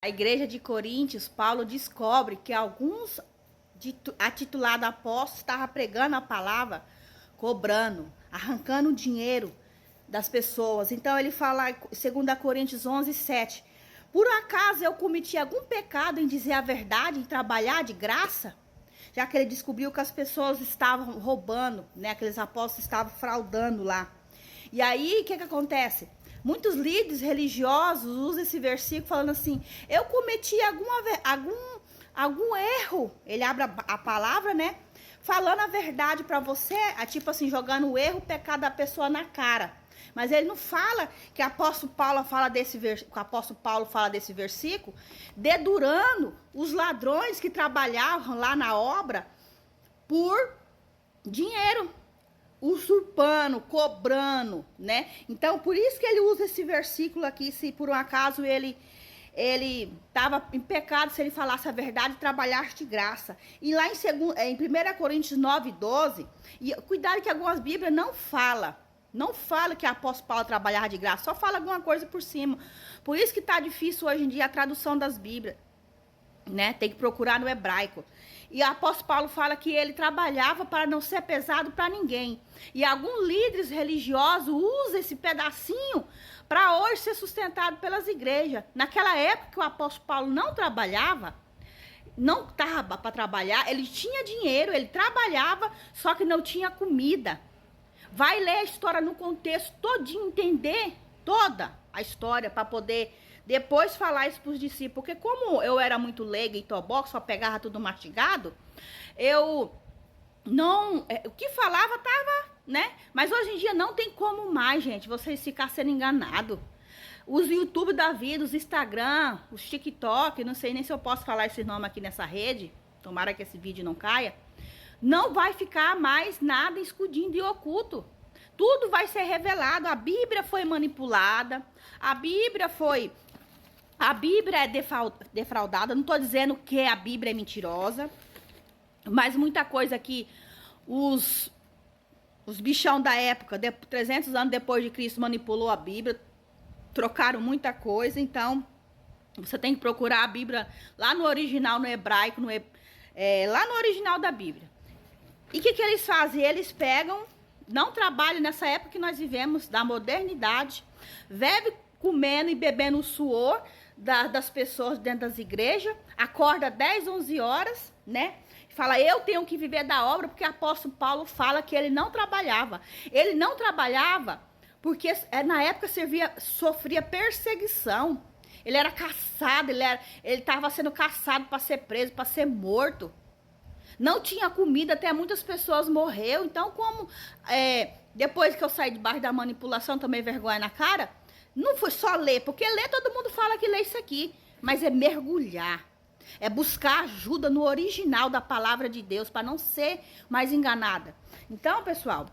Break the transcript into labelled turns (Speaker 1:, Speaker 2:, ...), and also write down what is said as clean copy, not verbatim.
Speaker 1: A igreja de Coríntios, Paulo descobre que alguns atitulados apóstolos estavam pregando a palavra, cobrando, arrancando dinheiro das pessoas. Então ele fala, 2 Coríntios 11, 7. Por acaso eu cometi algum pecado em dizer a verdade, em trabalhar de graça? Já que ele descobriu que as pessoas estavam roubando, né? Aqueles apóstolos estavam fraudando lá. E aí, o que acontece? Muitos líderes religiosos usam esse versículo falando assim, eu cometi algum erro. Ele abre a palavra, né? Falando a verdade para você, tipo assim, jogando o erro, o pecado da pessoa na cara. Mas ele não fala que o apóstolo Paulo fala desse versículo, dedurando os ladrões que trabalhavam lá na obra por dinheiro, usurpando, cobrando, né? Então, por isso que ele usa esse versículo aqui, se por um acaso ele estava em pecado, se ele falasse a verdade, trabalhasse de graça. E lá em 1 Coríntios 9, 12, e cuidado que algumas bíblias não fala que o apóstolo Paulo trabalhava de graça, só fala alguma coisa por cima. Por isso que tá difícil hoje em dia a tradução das bíblias, né? Tem que procurar no hebraico. E o apóstolo Paulo fala que ele trabalhava para não ser pesado para ninguém. E alguns líderes religiosos usam esse pedacinho para hoje ser sustentado pelas igrejas. Naquela época que o apóstolo Paulo não trabalhava, não estava para trabalhar, ele tinha dinheiro, ele trabalhava, só que não tinha comida. Vai ler a história no contexto todinho, entender toda a história para poder depois falar isso para os discípulos. Porque como eu era muito leiga e tobox, só pegava tudo mastigado, eu não... o que falava tava, né? Mas hoje em dia não tem como mais, gente, vocês ficarem sendo enganados. Os YouTube da vida, os Instagram, os TikTok, não sei nem se eu posso falar esse nome aqui nessa rede, tomara que esse vídeo não caia. Não vai ficar mais nada escondido e oculto. Tudo vai ser revelado. A Bíblia foi manipulada. A Bíblia é defraudada. Não estou dizendo que a Bíblia é mentirosa. Mas muita coisa que os bichão da época, 300 anos depois de Cristo, manipulou a Bíblia. Trocaram muita coisa. Então, você tem que procurar a Bíblia lá no original, no hebraico, lá no original da Bíblia. E o que eles fazem? Eles pegam, não trabalham nessa época que nós vivemos, da modernidade, vive comendo e bebendo o suor das pessoas dentro das igrejas, acorda 10, 11 horas, né? Fala, eu tenho que viver da obra, porque o apóstolo Paulo fala que ele não trabalhava. Ele não trabalhava porque na época sofria perseguição. Ele era caçado, ele estava sendo caçado para ser preso, para ser morto. Não tinha comida, até muitas pessoas morreram. Então, como depois que eu saí debaixo da manipulação, tomei vergonha na cara, não foi só ler, porque ler todo mundo fala que lê isso aqui, mas é mergulhar, é buscar ajuda no original da palavra de Deus, para não ser mais enganada. Então, pessoal,